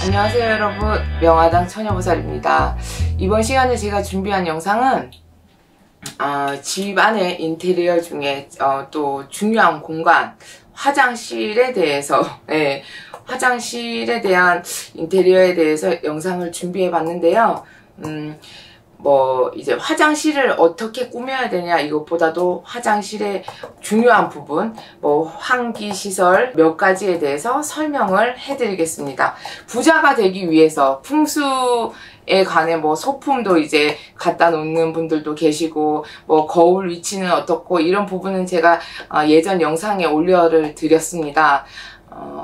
안녕하세요 여러분, 명화당 처녀보살입니다. 이번 시간에 제가 준비한 영상은 집 안의 인테리어 중에 또 중요한 공간, 화장실에 대해서 화장실에 대한 인테리어에 대해서 영상을 준비해 봤는데요. 이제 화장실을 어떻게 꾸며야 되냐 이것보다도 화장실의 중요한 부분, 환기시설 몇 가지에 대해서 설명을 해드리겠습니다. 부자가 되기 위해서 풍수에 관해 소품도 이제 갖다 놓는 분들도 계시고, 거울 위치는 어떻고, 이런 부분은 제가 예전 영상에 올려를 드렸습니다.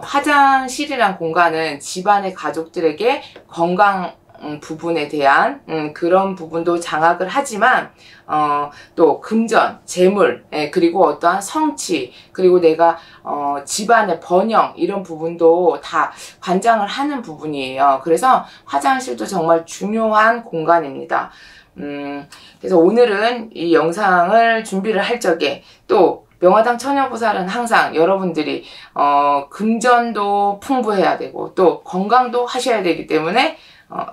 화장실이란 공간은 집안의 가족들에게 건강 부분에 대한 그런 부분도 장악을 하지만 또 금전, 재물, 그리고 어떠한 성취, 그리고 내가 집안의 번영, 이런 부분도 다 관장을 하는 부분이에요. 그래서 화장실도 정말 중요한 공간입니다. 그래서 오늘은 이 영상을 준비를 할 적에 또 명화당 처녀보살은 항상 여러분들이 금전도 풍부해야 되고 또 건강도 하셔야 되기 때문에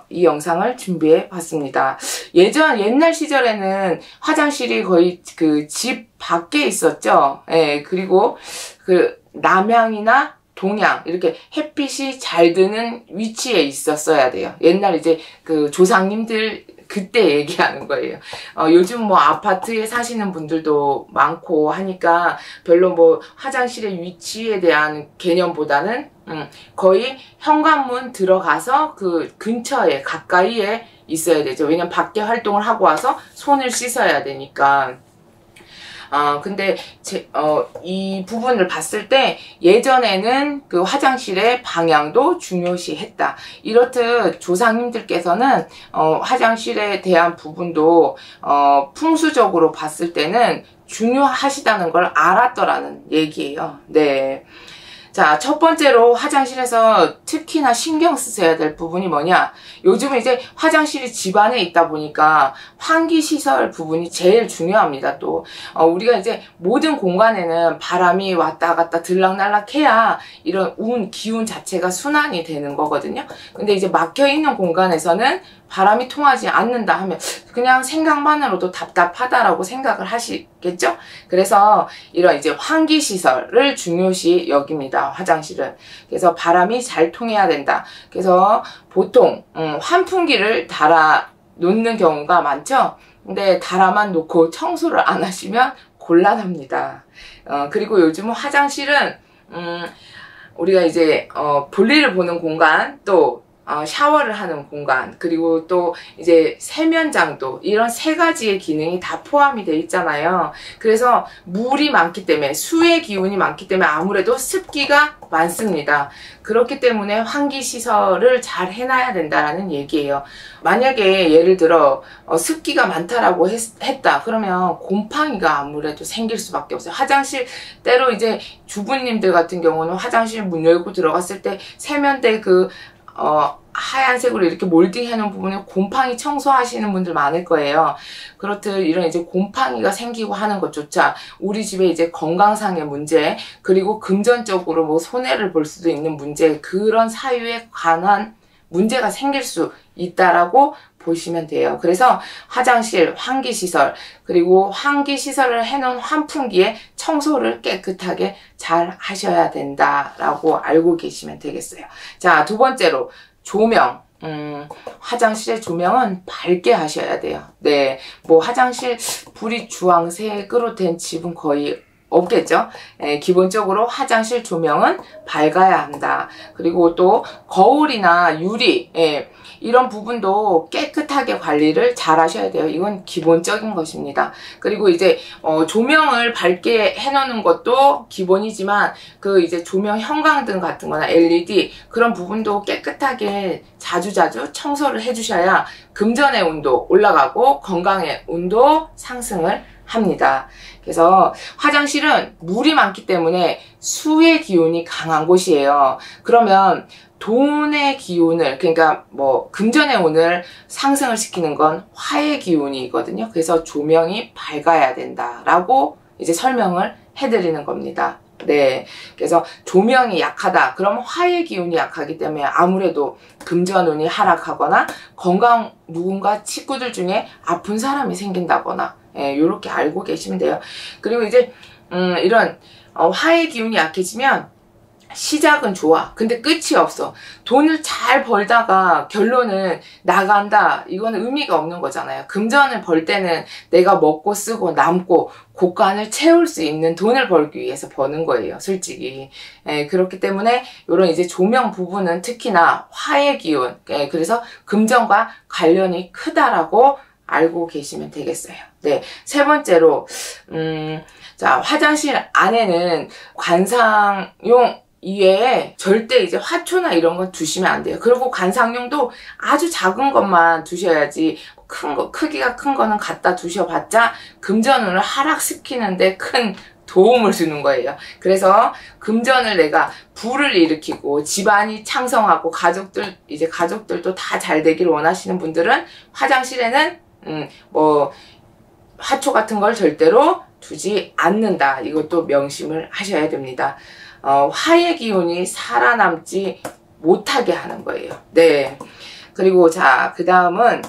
이 영상을 준비해 봤습니다. 옛날 시절에는 화장실이 거의 그 집 밖에 있었죠. 그리고 그 남향이나 동향, 이렇게 햇빛이 잘 드는 위치에 있었어야 돼요. 옛날 이제 그 조상님들 그때 얘기하는 거예요. 요즘 아파트에 사시는 분들도 많고 하니까 별로 화장실의 위치에 대한 개념보다는 거의 현관문 들어가서 그 근처에 가까이에 있어야 되죠. 왜냐면 밖에 활동을 하고 와서 손을 씻어야 되니까. 근데 이 부분을 봤을 때 예전에는 그 화장실의 방향도 중요시 했다. 이렇듯 조상님들께서는 화장실에 대한 부분도 풍수적으로 봤을 때는 중요하시다는 걸 알았더라는 얘기예요. 네. 자, 첫 번째로 화장실에서 특히나 신경 쓰셔야 될 부분이 뭐냐? 요즘은 이제 화장실이 집안에 있다 보니까 환기시설 부분이 제일 중요합니다. 또 우리가 이제 모든 공간에는 바람이 왔다 갔다 들락날락 해야 이런 기운 자체가 순환이 되는 거거든요. 근데 이제 막혀있는 공간에서는 바람이 통하지 않는다 하면 그냥 생각만으로도 답답하다라고 생각을 하시겠죠? 그래서 이런 이제 환기시설을 중요시 여깁니다. 화장실은. 그래서 바람이 잘 통해야 된다. 그래서 보통 환풍기를 달아 놓는 경우가 많죠? 근데 달아만 놓고 청소를 안 하시면 곤란합니다. 그리고 요즘은 화장실은 우리가 이제 볼일을 보는 공간, 또 샤워를 하는 공간, 그리고 또 이제 세면장도, 이런 세 가지의 기능이 다 포함이 되어 있잖아요. 그래서 물이 많기 때문에, 수의 기운이 많기 때문에 아무래도 습기가 많습니다. 그렇기 때문에 환기시설을 잘 해놔야 된다라는 얘기예요. 만약에 예를 들어 습기가 많다라고 했다 그러면 곰팡이가 아무래도 생길 수밖에 없어요. 화장실 때로 이제 주부님들 같은 경우는 화장실 문 열고 들어갔을 때 세면대 하얀색으로 이렇게 몰딩해 놓은 부분에 곰팡이 청소하시는 분들 많을 거예요. 그렇듯 이런 이제 곰팡이가 생기고 하는 것조차 우리 집에 이제 건강상의 문제, 그리고 금전적으로 손해를 볼 수도 있는 문제, 그런 사유에 관한 문제가 생길 수 있다라고 보시면 돼요. 그래서 화장실, 환기시설, 그리고 환기시설을 해놓은 환풍기에 청소를 깨끗하게 잘 하셔야 된다라고 알고 계시면 되겠어요. 자, 두 번째로 조명. 화장실의 조명은 밝게 하셔야 돼요. 네. 화장실 불이 주황색으로 된 집은 거의 없겠죠. 기본적으로 화장실 조명은 밝아야 한다. 그리고 또 거울이나 유리, 이런 부분도 깨끗하게 관리를 잘 하셔야 돼요. 이건 기본적인 것입니다. 그리고 이제 조명을 밝게 해놓는 것도 기본이지만 그 이제 조명 형광등 같은 거나 LED, 그런 부분도 깨끗하게 자주자주 청소를 해주셔야 금전의 운도 올라가고 건강의 운도 상승을 합니다. 그래서 화장실은 물이 많기 때문에 수의 기운이 강한 곳이에요. 그러면 돈의 기운을, 그러니까 금전의 운을 상승을 시키는 건 화의 기운이거든요. 그래서 조명이 밝아야 된다라고 이제 설명을 해드리는 겁니다. 네. 그래서 조명이 약하다. 그럼 화의 기운이 약하기 때문에 아무래도 금전운이 하락하거나 건강 누군가 친구들 중에 아픈 사람이 생긴다거나 요렇게 알고 계시면 돼요. 그리고 이제 이런 화의 기운이 약해지면 시작은 좋아. 근데 끝이 없어. 돈을 잘 벌다가 결론은 나간다. 이거는 의미가 없는 거잖아요. 금전을 벌 때는 내가 먹고 쓰고 남고 곳간을 채울 수 있는 돈을 벌기 위해서 버는 거예요. 솔직히. 그렇기 때문에 이런 이제 조명 부분은 특히나 화의 기운. 그래서 금전과 관련이 크다라고 알고 계시면 되겠어요. 네. 세 번째로, 자, 화장실 안에는 관상용 이외에 절대 이제 화초나 이런 건 두시면 안 돼요. 그리고 관상용도 아주 작은 것만 두셔야지 큰 거, 크기가 큰 거는 갖다 두셔봤자 금전운을 하락시키는데 큰 도움을 주는 거예요. 그래서 금전을 내가 부를 일으키고 집안이 창성하고 가족들도 다 잘 되기를 원하시는 분들은 화장실에는 뭐 화초 같은 걸 절대로 두지 않는다. 이것도 명심을 하셔야 됩니다. 화의 기운이 살아남지 못하게 하는 거예요. 네. 그리고 자, 그 다음은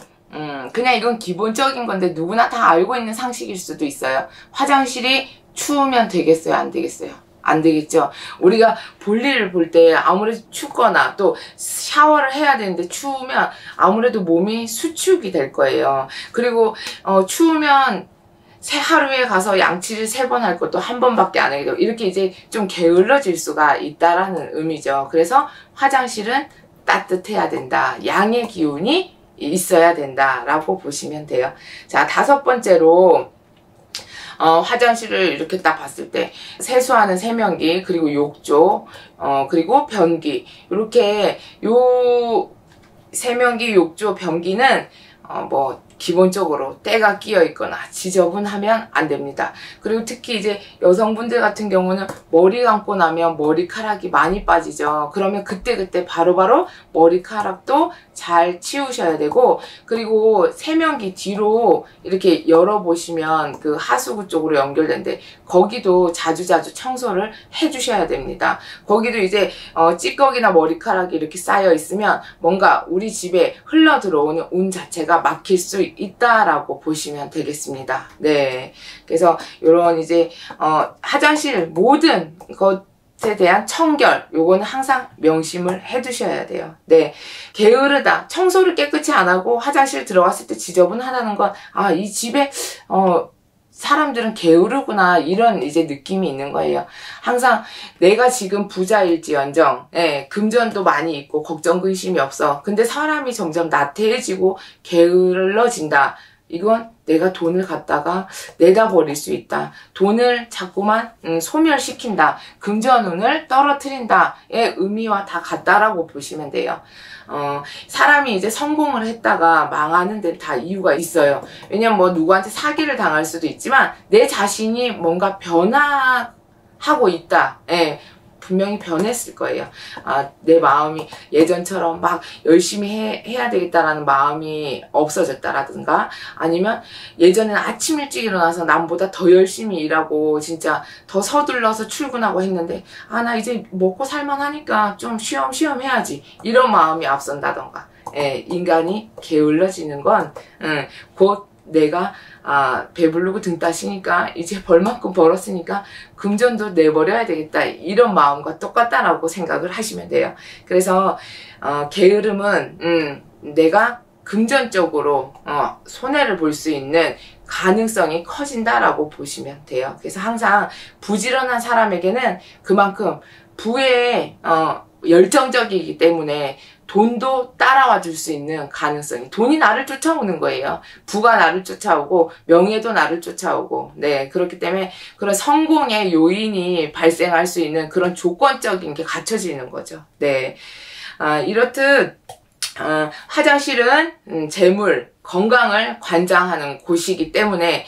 그냥 이건 기본적인 건데 누구나 다 알고 있는 상식일 수도 있어요. 화장실이 추우면 되겠어요? 안 되겠어요? 안 되겠죠. 우리가 볼일을 볼 때 아무래도 춥거나 또 샤워를 해야 되는데 추우면 아무래도 몸이 수축이 될 거예요. 그리고 추우면 하루에 가서 양치를 3번 할 것도 1번밖에 안 하게 되고 이렇게 이제 좀 게을러질 수가 있다라는 의미죠. 그래서 화장실은 따뜻해야 된다. 양의 기운이 있어야 된다라고 보시면 돼요. 자, 5번째로 화장실을 이렇게 딱 봤을 때 세수하는 세면기, 그리고 욕조, 그리고 변기, 이렇게 요 세면기, 욕조, 변기는 뭐 기본적으로 때가 끼어 있거나 지저분하면 안 됩니다. 그리고 특히 이제 여성분들 같은 경우는 머리 감고 나면 머리카락이 많이 빠지죠. 그러면 그때그때 바로바로 머리카락도 잘 치우셔야 되고, 그리고 세면기 뒤로 이렇게 열어보시면 그 하수구 쪽으로 연결된데 거기도 자주자주 청소를 해주셔야 됩니다. 거기도 이제 찌꺼기나 머리카락이 이렇게 쌓여 있으면 뭔가 우리 집에 흘러 들어오는 운 자체가 막힐 수 있다라고 보시면 되겠습니다. 네. 그래서 요런 이제 화장실 모든 것에 대한 청결, 요거는 항상 명심을 해 두셔야 돼요. 네. 게으르다. 청소를 깨끗이 안 하고 화장실 들어갔을 때 지저분하다는 건 이 집에 사람들은 게으르구나, 이런 이제 느낌이 있는 거예요. 항상 내가 지금 부자일지언정, 금전도 많이 있고 걱정 근심이 없어. 근데 사람이 점점 나태해지고 게을러진다. 이건 내가 돈을 갖다가 내다 버릴 수 있다. 돈을 자꾸만 소멸시킨다. 금전운을 떨어뜨린다의 의미와 다 같다라고 보시면 돼요. 사람이 이제 성공을 했다가 망하는 데는 다 이유가 있어요. 왜냐면 뭐 누구한테 사기를 당할 수도 있지만 내 자신이 뭔가 변화하고 있다. 분명히 변했을 거예요. 내 마음이 예전처럼 막 열심히 해야 되겠다라는 마음이 없어졌다라든가, 아니면 예전에는 아침 일찍 일어나서 남보다 더 열심히 일하고 진짜 더 서둘러서 출근하고 했는데 나 이제 먹고 살만하니까 좀 쉬엄쉬엄 해야지, 이런 마음이 앞선다던가. 인간이 게을러지는 건 곧 내가 배부르고 등 따시니까 이제 벌만큼 벌었으니까 금전도 내버려야 되겠다, 이런 마음과 똑같다라고 생각을 하시면 돼요. 그래서 게으름은 내가 금전적으로 손해를 볼 수 있는 가능성이 커진다라고 보시면 돼요. 그래서 항상 부지런한 사람에게는 그만큼 부에 열정적이기 때문에 돈도 따라와 줄 수 있는 가능성이, 돈이 나를 쫓아오는 거예요. 부가 나를 쫓아오고 명예도 나를 쫓아오고, 네, 그렇기 때문에 그런 성공의 요인이 발생할 수 있는 그런 조건적인 게 갖춰지는 거죠. 네, 이렇듯 화장실은 재물, 건강을 관장하는 곳이기 때문에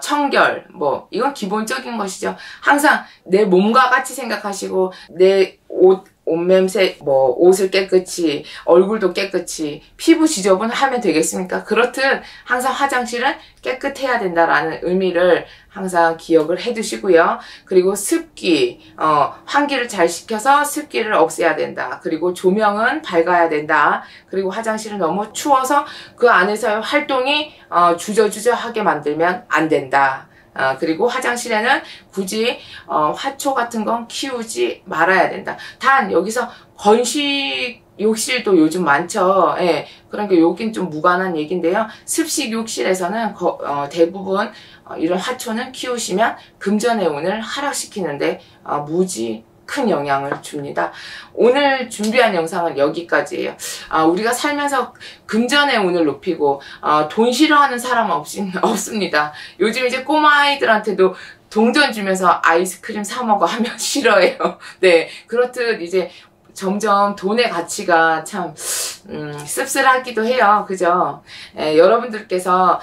청결, 이건 기본적인 것이죠. 항상 내 몸과 같이 생각하시고 내 옷냄새, 옷을 깨끗이, 얼굴도 깨끗이, 피부 지저분 하면 되겠습니까? 그렇듯 항상 화장실은 깨끗해야 된다라는 의미를 항상 기억을 해 두시고요. 그리고 습기, 환기를 잘 시켜서 습기를 없애야 된다. 그리고 조명은 밝아야 된다. 그리고 화장실은 너무 추워서 그 안에서의 활동이 주저주저하게 만들면 안 된다. 그리고 화장실에는 굳이 화초 같은 건 키우지 말아야 된다. 단 여기서 건식 욕실도 요즘 많죠. 예, 그러니까 여긴 좀 무관한 얘기인데요. 습식 욕실에서는 대부분 이런 화초는 키우시면 금전의 운을 하락시키는데 무지 큰 영향을 줍니다. 오늘 준비한 영상은 여기까지예요. 우리가 살면서 금전의 운을 높이고 돈 싫어하는 사람은 없습니다. 요즘 이제 꼬마 아이들한테도 동전 주면서 아이스크림 사 먹어 하면 싫어해요. 네, 그렇듯 이제 점점 돈의 가치가 참 씁쓸하기도 해요. 그죠? 여러분들께서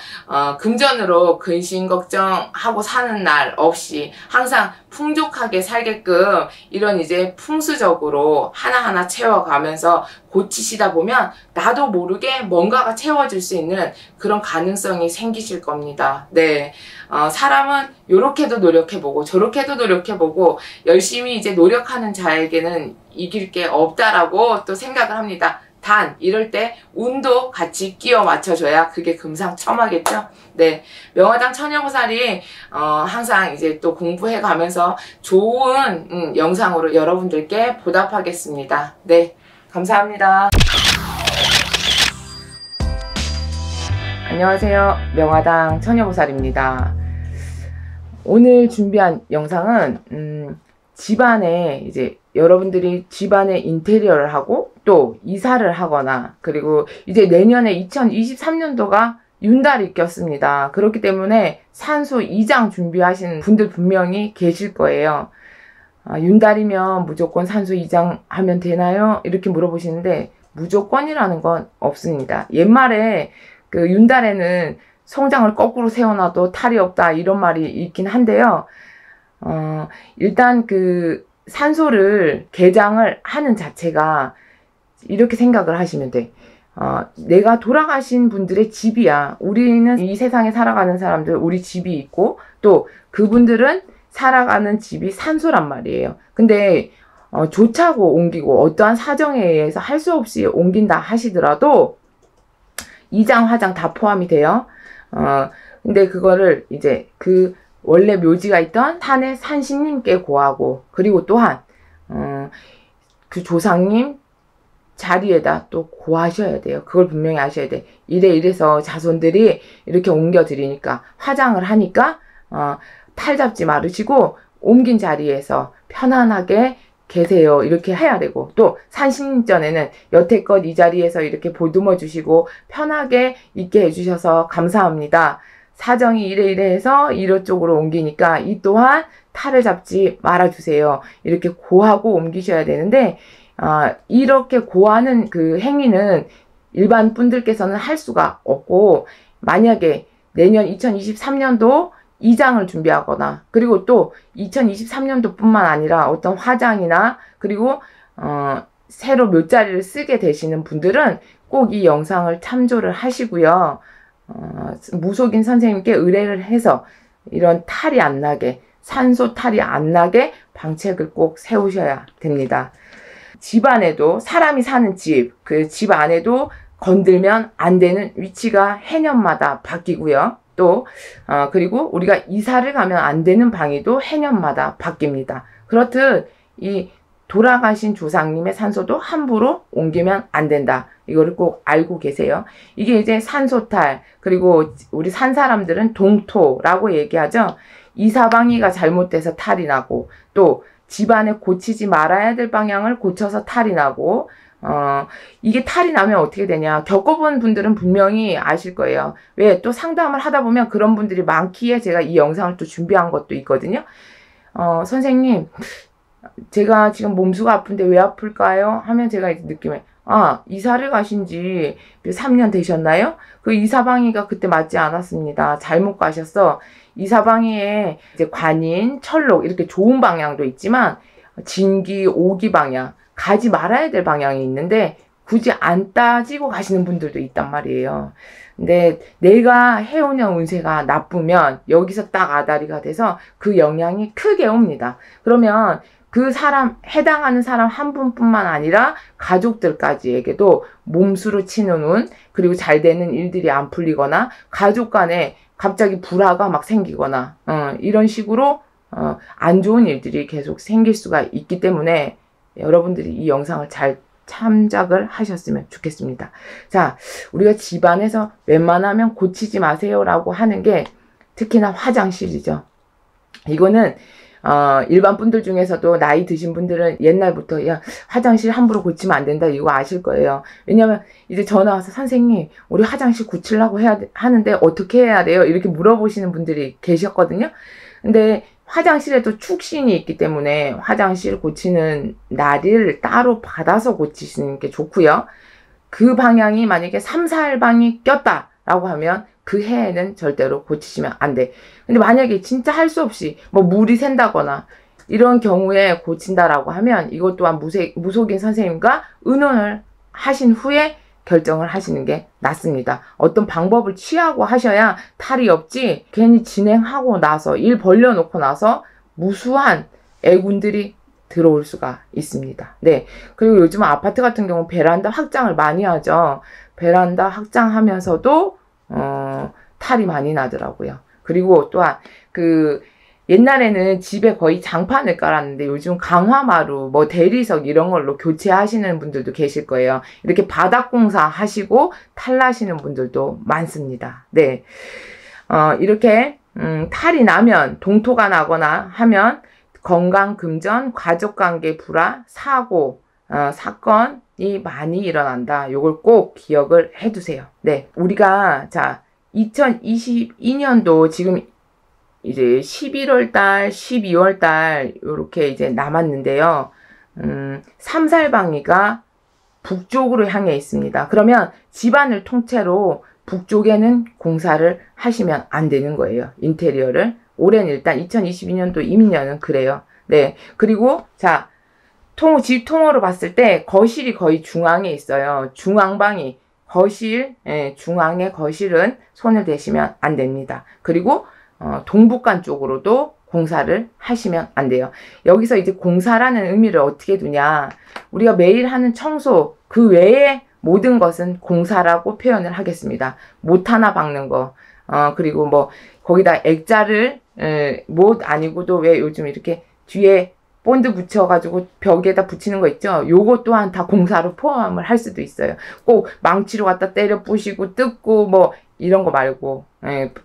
금전으로 근심 걱정하고 사는 날 없이 항상 풍족하게 살게끔 이런 이제 풍수적으로 하나하나 채워가면서 고치시다 보면 나도 모르게 뭔가가 채워질 수 있는 그런 가능성이 생기실 겁니다. 네. 사람은 요렇게도 노력해보고 저렇게도 노력해보고 열심히 이제 노력하는 자에게는 이길 게 없다라고 또 생각을 합니다. 단 이럴 때 운도 같이 끼워 맞춰줘야 그게 금상첨화겠죠. 네, 명화당 처녀보살이 항상 이제 또 공부해 가면서 좋은 영상으로 여러분들께 보답하겠습니다. 네, 감사합니다. 안녕하세요, 명화당 처녀보살입니다. 오늘 준비한 영상은 집안에 이제 여러분들이 집안의 인테리어를 하고 또 이사를 하거나 그리고 이제 내년에 2023년도가 윤달이 꼈습니다. 그렇기 때문에 산소 이장 준비하시는 분들 분명히 계실 거예요. 윤달이면 무조건 산소 이장하면 되나요? 이렇게 물어보시는데 무조건이라는 건 없습니다. 옛말에 그 윤달에는 성장을 거꾸로 세워놔도 탈이 없다 이런 말이 있긴 한데요. 일단 그 산소를 개장을 하는 자체가 이렇게 생각을 하시면 돼. 내가 돌아가신 분들의 집이야. 우리는 이 세상에 살아가는 사람들 우리 집이 있고 또 그분들은 살아가는 집이 산소란 말이에요. 근데 조차고 옮기고 어떠한 사정에 의해서 할 수 없이 옮긴다 하시더라도 이장 화장 다 포함이 돼요. 근데 그거를 이제 그 원래 묘지가 있던 산의 산신님께 고하고 그리고 또한 그 조상님 자리에다 또 고하셔야 돼요. 그걸 분명히 아셔야 돼. 이래서 자손들이 이렇게 옮겨 드리니까 화장을 하니까 탈 잡지 마르시고 옮긴 자리에서 편안하게 계세요. 이렇게 해야 되고 또 산신님 전에는 여태껏 이 자리에서 이렇게 보듬어 주시고 편하게 있게 해주셔서 감사합니다. 사정이 이래 해서 이쪽으로 옮기니까 이 또한 탈을 잡지 말아주세요. 이렇게 고하고 옮기셔야 되는데 이렇게 고하는 그 행위는 일반 분들께서는 할 수가 없고 만약에 내년 2023년도 이장을 준비하거나 그리고 또 2023년도 뿐만 아니라 어떤 화장이나 그리고 새로 묘자리를 쓰게 되시는 분들은 꼭 이 영상을 참조를 하시고요. 무속인 선생님께 의뢰를 해서 이런 탈이 안 나게 산소 탈이 안 나게 방책을 꼭 세우셔야 됩니다. 집 안에도 사람이 사는 집, 그 집 안에도 건들면 안 되는 위치가 해년마다 바뀌고요. 또 그리고 우리가 이사를 가면 안 되는 방이도 해년마다 바뀝니다. 그렇듯 이 돌아가신 조상님의 산소도 함부로 옮기면 안 된다. 이거를 꼭 알고 계세요. 이게 이제 산소탈, 그리고 우리 산 사람들은 동토라고 얘기하죠. 이사방위가 잘못돼서 탈이 나고 또 집안에 고치지 말아야 될 방향을 고쳐서 탈이 나고 이게 탈이 나면 어떻게 되냐. 겪어본 분들은 분명히 아실 거예요. 왜? 또 상담을 하다 보면 그런 분들이 많기에 제가 이 영상을 또 준비한 것도 있거든요. 선생님, 제가 지금 몸수가 아픈데 왜 아플까요? 하면 제가 이제 느낌에 이사를 가신 지 3년 되셨나요? 그 이사방위가 그때 맞지 않았습니다. 잘못 가셨어. 이사방위에 이제 관인, 철록 이렇게 좋은 방향도 있지만 진기, 오기 방향, 가지 말아야 될 방향이 있는데 굳이 안 따지고 가시는 분들도 있단 말이에요. 근데 내가 해오는 운세가 나쁘면 여기서 딱 아다리가 돼서 그 영향이 크게 옵니다. 그러면 그 사람, 해당하는 사람 한 분뿐만 아니라 가족들까지에게도 몸수로 치는 운, 그리고 잘 되는 일들이 안 풀리거나 가족 간에 갑자기 불화가 막 생기거나 이런 식으로 안 좋은 일들이 계속 생길 수가 있기 때문에 여러분들이 이 영상을 잘 참작을 하셨으면 좋겠습니다. 자, 우리가 집안에서 웬만하면 고치지 마세요라고 하는 게 특히나 화장실이죠. 이거는 일반 분들 중에서도 나이 드신 분들은 옛날부터 야 화장실 함부로 고치면 안 된다 이거 아실 거예요. 왜냐면 이제 전화 와서 선생님 우리 화장실 고치려고 하는데 어떻게 해야 돼요? 이렇게 물어보시는 분들이 계셨거든요. 근데 화장실에도 축신이 있기 때문에 화장실 고치는 날을 따로 받아서 고치시는 게 좋고요. 그 방향이 만약에 3, 4일방이 꼈다라고 하면 그 해에는 절대로 고치시면 안 돼. 근데 만약에 진짜 할 수 없이 뭐 물이 샌다거나 이런 경우에 고친다라고 하면 이것 또한 무속인 선생님과 의논을 하신 후에 결정을 하시는 게 낫습니다. 어떤 방법을 취하고 하셔야 탈이 없지 괜히 진행하고 나서 일 벌려놓고 나서 무수한 애군들이 들어올 수가 있습니다. 네. 그리고 요즘 아파트 같은 경우 베란다 확장을 많이 하죠. 베란다 확장하면서도 탈이 많이 나더라고요. 그리고 또한 옛날에는 집에 거의 장판을 깔았는데 요즘 강화마루, 뭐 대리석 이런 걸로 교체하시는 분들도 계실 거예요. 이렇게 바닥공사 하시고 탈나시는 분들도 많습니다. 네. 이렇게 탈이 나면 동토가 나거나 하면 건강 금전, 가족관계 불화, 사고, 사건이 많이 일어난다. 요걸 꼭 기억을 해두세요. 네. 우리가, 자, 2022년도 지금 이제 11월달, 12월달, 요렇게 이제 남았는데요. 3, 4일방위가 북쪽으로 향해 있습니다. 그러면 집안을 통째로 북쪽에는 공사를 하시면 안 되는 거예요. 인테리어를. 올해는 일단 2022년도 이민년은 그래요. 네. 그리고, 자, 집 통으로 봤을 때 거실이 거의 중앙에 있어요. 중앙방이. 거실, 중앙의 거실은 손을 대시면 안 됩니다. 그리고, 동북간 쪽으로도 공사를 하시면 안 돼요. 여기서 이제 공사라는 의미를 어떻게 두냐. 우리가 매일 하는 청소, 그 외에 모든 것은 공사라고 표현을 하겠습니다. 못 하나 박는 거, 그리고 뭐, 거기다 액자를, 못 아니고도 왜 요즘 이렇게 뒤에 본드 붙여가지고 벽에다 붙이는 거 있죠? 요거 또한 다 공사로 포함을 할 수도 있어요. 꼭 망치로 갖다 때려 부시고 뜯고 뭐 이런 거 말고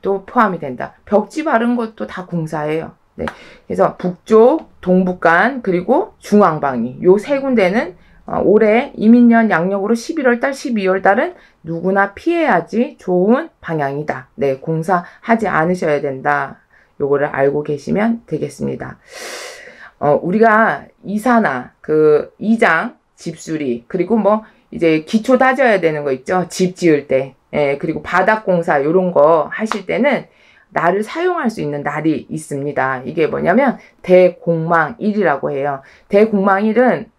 또 포함이 된다. 벽지 바른 것도 다 공사예요. 네. 그래서 북쪽, 동북간, 그리고 중앙방위 요 세 군데는 올해 이민년 양력으로 11월달, 12월달은 누구나 피해야지 좋은 방향이다. 네, 공사하지 않으셔야 된다. 요거를 알고 계시면 되겠습니다. 우리가 이사나 이장, 집수리, 그리고 뭐 이제 기초 다져야 되는 거 있죠. 집 지을 때. 그리고 바닥 공사 요런 거 하실 때는 날을 사용할 수 있는 날이 있습니다. 이게 뭐냐면 대공망일이라고 해요. 대공망일은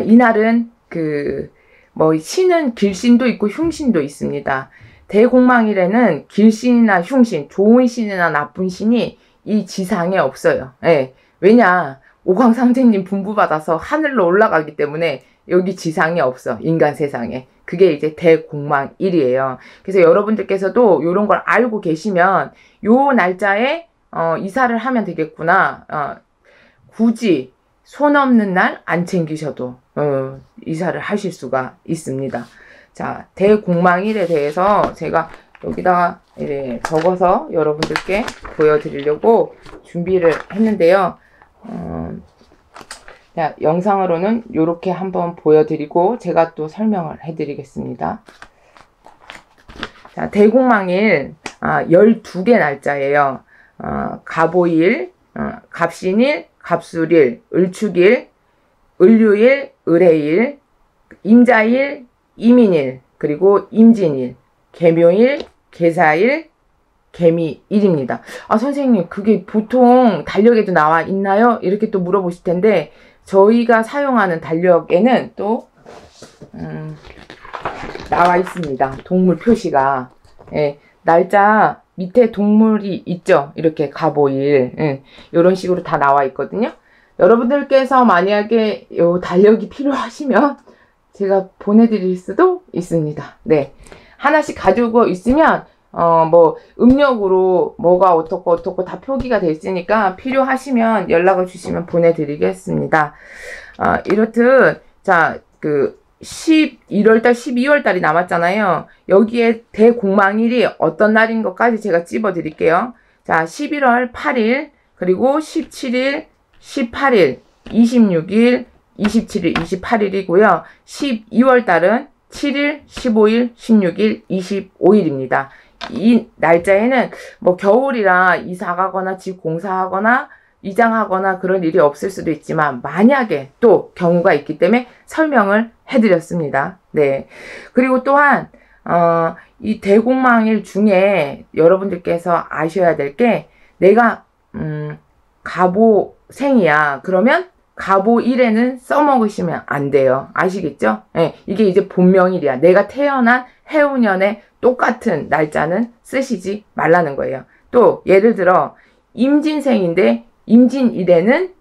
이날은 뭐 신은 길신도 있고 흉신도 있습니다. 대공망일에는 길신이나 흉신, 좋은 신이나 나쁜 신이 이 지상에 없어요. 예. 왜냐? 오광상제님 분부받아서 하늘로 올라가기 때문에 여기 지상에 없어. 인간 세상에. 그게 이제 대공망일이에요. 그래서 여러분들께서도 이런 걸 알고 계시면 요 날짜에 이사를 하면 되겠구나. 굳이 손 없는 날 안 챙기셔도 이사를 하실 수가 있습니다. 자, 대공망일에 대해서 제가 여기다가 이제 적어서 여러분들께 보여드리려고 준비를 했는데요. 자, 영상으로는 이렇게 한번 보여드리고 제가 또 설명을 해드리겠습니다. 자, 대공망일 12개 날짜예요. 갑오일, 갑신일, 갑술일, 을축일, 을유일, 을해일, 임자일, 이민일, 그리고 임진일, 계묘일, 계사일, 개미일입니다. 아, 선생님, 그게 보통 달력에도 나와 있나요? 이렇게 또 물어보실 텐데, 저희가 사용하는 달력에는 또, 나와 있습니다. 동물 표시가. 예, 날짜 밑에 동물이 있죠? 이렇게 갑오일. 이런 식으로 다 나와 있거든요. 여러분들께서 만약에 요 달력이 필요하시면 제가 보내드릴 수도 있습니다. 네. 하나씩 가지고 있으면, 뭐, 음력으로 뭐가 어떻고 다 표기가 돼 있으니까 필요하시면 연락을 주시면 보내드리겠습니다. 이렇듯, 자, 11월달, 12월달이 남았잖아요. 여기에 대공망일이 어떤 날인 것까지 제가 찝어 드릴게요. 자, 11월 8일, 그리고 17일, 18일, 26일, 27일, 28일이고요. 12월달은 7일, 15일, 16일, 25일입니다. 이 날짜에는 뭐 겨울이라 이사 가거나 집 공사하거나 이장하거나 그런 일이 없을 수도 있지만 만약에 또 경우가 있기 때문에 설명을 해드렸습니다. 네. 그리고 또한 이 대공망일 중에 여러분들께서 아셔야 될 게 내가 갑오생이야. 그러면 갑오일에는 써먹으시면 안 돼요. 아시겠죠? 네. 이게 이제 본명일이야. 내가 태어난 해운년에 똑같은 날짜는 쓰시지 말라는 거예요. 또 예를 들어 임진생인데 임진일에는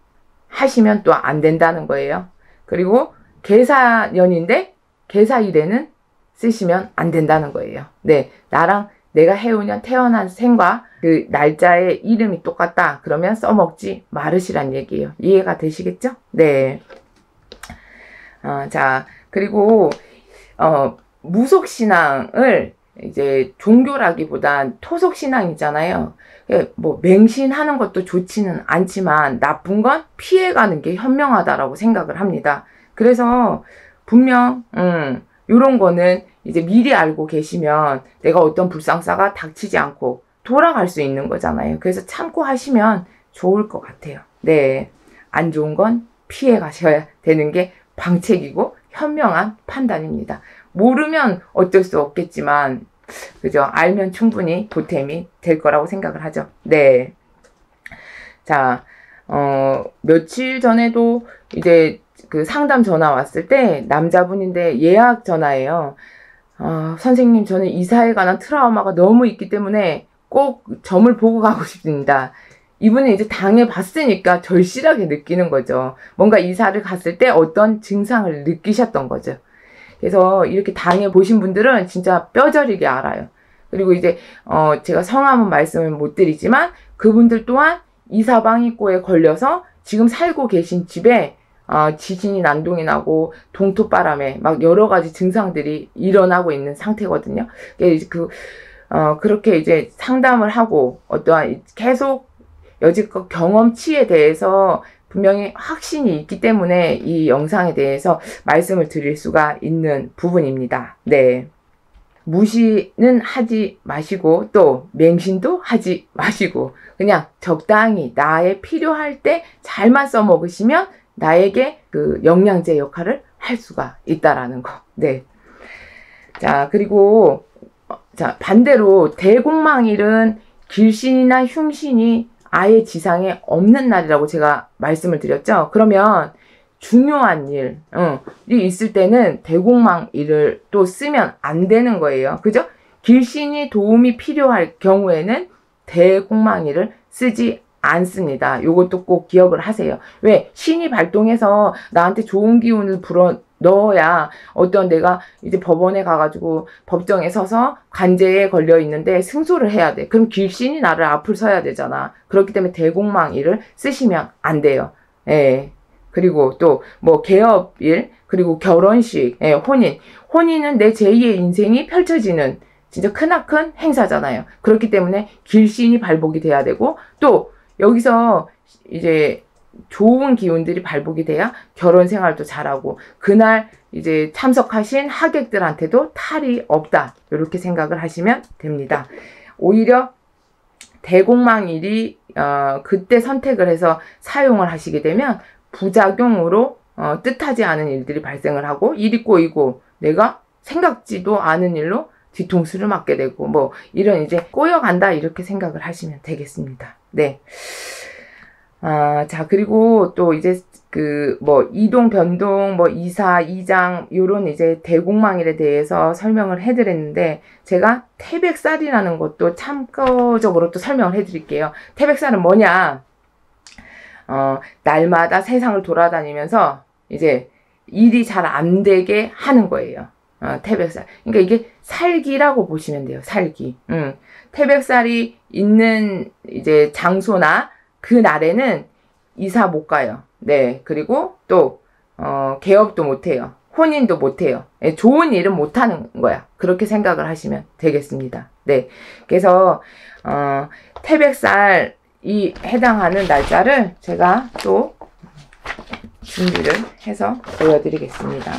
하시면 또 안 된다는 거예요. 그리고 계사년인데 계사일에는 쓰시면 안 된다는 거예요. 네, 나랑 내가 해운년 태어난 생과 그 날짜의 이름이 똑같다. 그러면 써먹지 말으시란 얘기예요. 이해가 되시겠죠? 네. 자, 그리고 무속신앙을 이제 종교라기보단 토속신앙이잖아요. 뭐 맹신하는 것도 좋지는 않지만 나쁜 건 피해가는 게 현명하다라고 생각을 합니다. 그래서 분명 요런 거는 이제 미리 알고 계시면 내가 어떤 불상사가 닥치지 않고 돌아갈 수 있는 거잖아요. 그래서 참고 하시면 좋을 것 같아요. 네, 안 좋은 건 피해 가셔야 되는 게 방책이고 현명한 판단입니다. 모르면 어쩔 수 없겠지만 그죠? 알면 충분히 보탬이 될 거라고 생각을 하죠. 네. 자, 며칠 전에도 이제 그 상담 전화 왔을 때 남자분인데 예약 전화예요. 선생님, 저는 이사에 관한 트라우마가 너무 있기 때문에 꼭 점을 보고 가고 싶습니다. 이분은 이제 당해봤으니까 절실하게 느끼는 거죠. 뭔가 이사를 갔을 때 어떤 증상을 느끼셨던 거죠. 그래서 이렇게 당해보신 분들은 진짜 뼈저리게 알아요. 그리고 이제 제가 성함은 말씀을 못 드리지만 그분들 또한 이사방위과에 걸려서 지금 살고 계신 집에 지진이 난동이 나고 동토바람에 막 여러 가지 증상들이 일어나고 있는 상태거든요. 그렇게 이제 상담을 하고 어떠한 계속 여지껏 경험치에 대해서 분명히 확신이 있기 때문에 이 영상에 대해서 말씀을 드릴 수가 있는 부분입니다. 네. 무시는 하지 마시고 또 맹신도 하지 마시고 그냥 적당히 나의 필요할 때 잘만 써먹으시면 나에게 그 영양제 역할을 할 수가 있다라는 거. 네. 자, 그리고 자, 반대로 대공망일은 길신이나 흉신이 아예 지상에 없는 날이라고 제가 말씀을 드렸죠. 그러면 중요한 일이 있을 때는 대공망일을 또 쓰면 안 되는 거예요. 그죠? 길신이 도움이 필요할 경우에는 대공망일을 쓰지 않습니다. 요것도 꼭 기억을 하세요. 왜? 신이 발동해서 나한테 좋은 기운을 불어 넣어야 어떤 내가 이제 법원에 가가지고 법정에 서서 관제에 걸려 있는데 승소를 해야 돼. 그럼 길신이 나를 앞을 서야 되잖아. 그렇기 때문에 대공망일을 쓰시면 안 돼요. 예. 그리고 또 뭐 개업일, 그리고 결혼식, 예, 혼인은 내 제2의 인생이 펼쳐지는 진짜 크나큰 행사잖아요. 그렇기 때문에 길신이 발복이 돼야 되고 또 여기서 이제 좋은 기운들이 발복이 돼야 결혼 생활도 잘하고 그날 이제 참석하신 하객들한테도 탈이 없다. 이렇게 생각을 하시면 됩니다. 오히려 대공망일이 그때 선택을 해서 사용을 하시게 되면 부작용으로 뜻하지 않은 일들이 발생을 하고 일이 꼬이고 내가 생각지도 않은 일로 뒤통수를 맞게 되고 뭐 이런 이제 꼬여간다 이렇게 생각을 하시면 되겠습니다. 네. 자, 그리고 또 이제 뭐 이동 변동 뭐 이사 이장 요런 이제 대공망일에 대해서 설명을 해드렸는데, 제가 태백살이라는 것도 참고적으로 또 설명을 해드릴게요. 태백살은 뭐냐? 날마다 세상을 돌아다니면서 이제 일이 잘 안 되게 하는 거예요. 태백살. 그러니까 이게 살기라고 보시면 돼요. 살기. 태백살이 있는 이제 장소나 그 날에는 이사 못 가요. 네. 그리고 또, 개업도 못 해요. 혼인도 못 해요. 네, 좋은 일은 못 하는 거야. 그렇게 생각을 하시면 되겠습니다. 네. 그래서, 태백살이 해당하는 날짜를 제가 또 준비를 해서 보여드리겠습니다.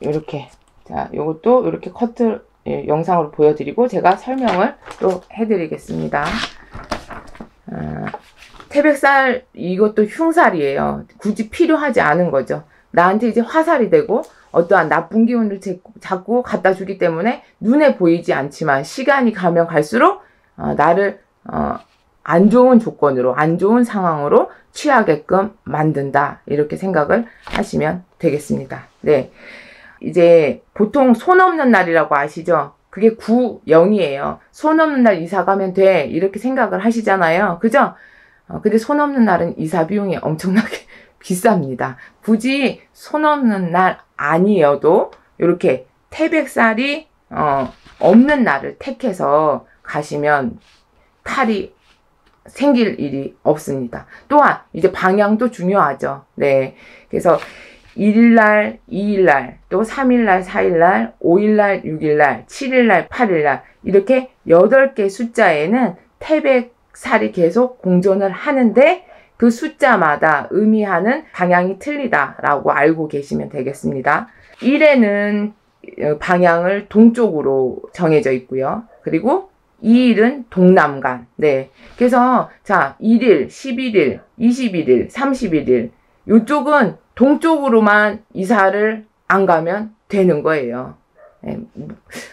이렇게. 자, 요것도 이렇게 커트 영상으로 보여드리고 제가 설명을 또 해드리겠습니다. 태백살 이것도 흉살이에요. 굳이 필요하지 않은 거죠. 나한테 이제 화살이 되고 어떠한 나쁜 기운을 자꾸 갖다 주기 때문에 눈에 보이지 않지만 시간이 가면 갈수록 나를 안 좋은 조건으로, 안 좋은 상황으로 취하게끔 만든다. 이렇게 생각을 하시면 되겠습니다. 네. 이제 보통 손 없는 날이라고 아시죠? 그게 9/0이에요. 손 없는 날 이사 가면 돼. 이렇게 생각을 하시잖아요. 그죠? 근데 손 없는 날은 이사 비용이 엄청나게 비쌉니다. 굳이 손 없는 날 아니어도 이렇게 태백살이 없는 날을 택해서 가시면 탈이 생길 일이 없습니다. 또한 이제 방향도 중요하죠. 네. 그래서 1일날, 2일날, 또 3일날, 4일날, 5일날, 6일날, 7일날, 8일날 이렇게 8개 숫자에는 태백살이 계속 공존을 하는데 그 숫자마다 의미하는 방향이 틀리다라고 알고 계시면 되겠습니다. 1에는 방향을 동쪽으로 정해져 있고요. 그리고 2일은 동남간. 네. 그래서 자, 1일, 11일, 21일, 31일 이쪽은 동쪽으로만 이사를 안 가면 되는 거예요. 네,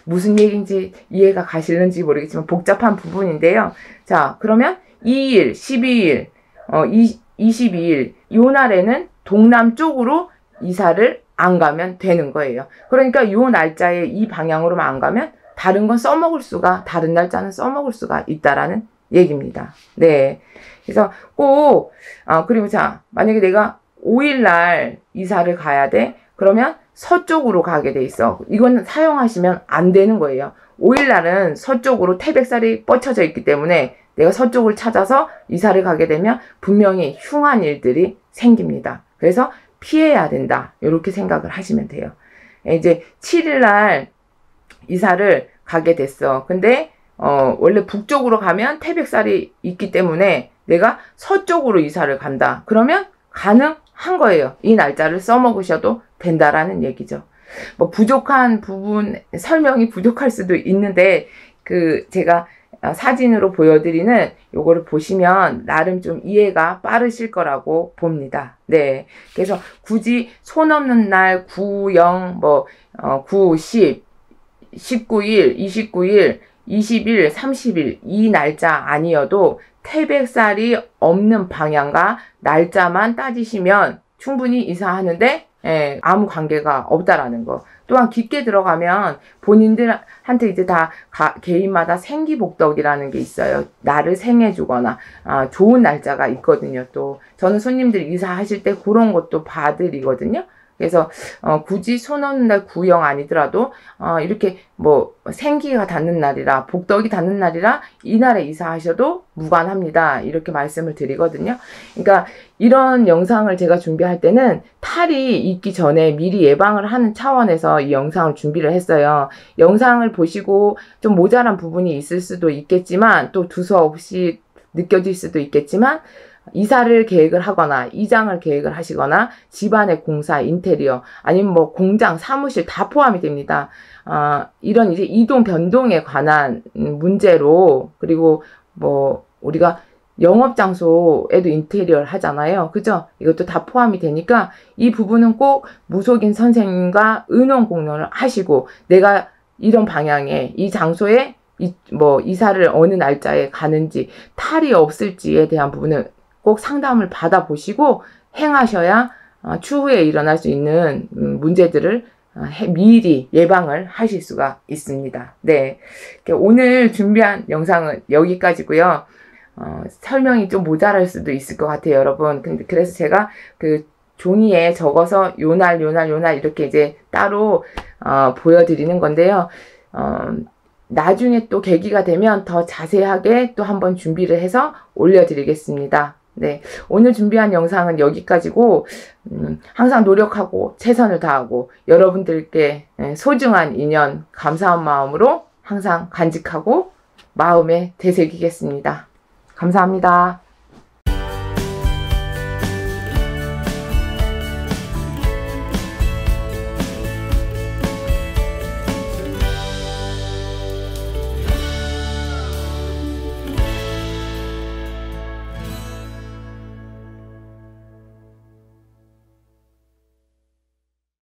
무슨 얘기인지 이해가 가실는지 모르겠지만 복잡한 부분인데요. 자, 그러면 2일, 12일, 22일 요 날에는 동남쪽으로 이사를 안 가면 되는 거예요. 그러니까 요 날짜에 이 방향으로만 안 가면 다른 건 써먹을 수가, 다른 날짜는 써먹을 수가 있다라는 얘기입니다. 네. 그래서 꼭, 그리고 자, 만약에 내가 5일날 이사를 가야 돼? 그러면 서쪽으로 가게 돼 있어. 이건 사용하시면 안 되는 거예요. 5일날은 서쪽으로 태백살이 뻗쳐져 있기 때문에 내가 서쪽을 찾아서 이사를 가게 되면 분명히 흉한 일들이 생깁니다. 그래서 피해야 된다. 이렇게 생각을 하시면 돼요. 이제 7일날 이사를 가게 됐어. 근데 원래 북쪽으로 가면 태백살이 있기 때문에 내가 서쪽으로 이사를 간다. 그러면 가능한 거예요. 이 날짜를 써먹으셔도 된다라는 얘기죠. 뭐 부족한 부분, 설명이 부족할 수도 있는데 제가 사진으로 보여드리는 요거를 보시면 나름 좀 이해가 빠르실 거라고 봅니다. 네. 그래서 굳이 손 없는 날 9, 0, 9, 10, 19일, 29일, 20일, 30일 이 날짜 아니어도 태백살이 없는 방향과 날짜만 따지시면 충분히 이사하는데 아무 관계가 없다라는 거. 또한 깊게 들어가면 본인들한테 이제 다 개인마다 생기복덕이라는 게 있어요. 나를 생해주거나 좋은 날짜가 있거든요. 또 저는 손님들 이사하실 때 그런 것도 봐드리거든요. 그래서 굳이 손 없는 날 9/0 아니더라도 이렇게 뭐 생기가 닿는 날이라, 복덕이 닿는 날이라 이날에 이사하셔도 무관합니다. 이렇게 말씀을 드리거든요. 그러니까 이런 영상을 제가 준비할 때는 탈이 있기 전에 미리 예방을 하는 차원에서 이 영상을 준비를 했어요. 영상을 보시고 좀 모자란 부분이 있을 수도 있겠지만 또 두서없이 느껴질 수도 있겠지만 이사를 계획을 하거나 이장을 계획을 하시거나 집안의 공사, 인테리어 아니면 뭐 공장, 사무실 다 포함이 됩니다. 이런 이제 이동 변동에 관한 문제로, 그리고 뭐 우리가 영업장소에도 인테리어를 하잖아요. 그죠? 이것도 다 포함이 되니까 이 부분은 꼭 무속인 선생님과 의논 공론을 하시고, 내가 이런 방향에 이 장소에 이사를 어느 날짜에 가는지 탈이 없을지에 대한 부분을 꼭 상담을 받아보시고 행하셔야 추후에 일어날 수 있는 문제들을 미리 예방을 하실 수가 있습니다. 네, 오늘 준비한 영상은 여기까지고요. 설명이 좀 모자랄 수도 있을 것 같아요, 여러분. 그래서 제가 그 종이에 적어서 요날 이렇게 이제 따로 보여드리는 건데요. 나중에 또 계기가 되면 더 자세하게 또 한번 준비를 해서 올려드리겠습니다. 네, 오늘 준비한 영상은 여기까지고, 항상 노력하고 최선을 다하고 여러분들께 소중한 인연 감사한 마음으로 항상 간직하고 마음에 되새기겠습니다. 감사합니다.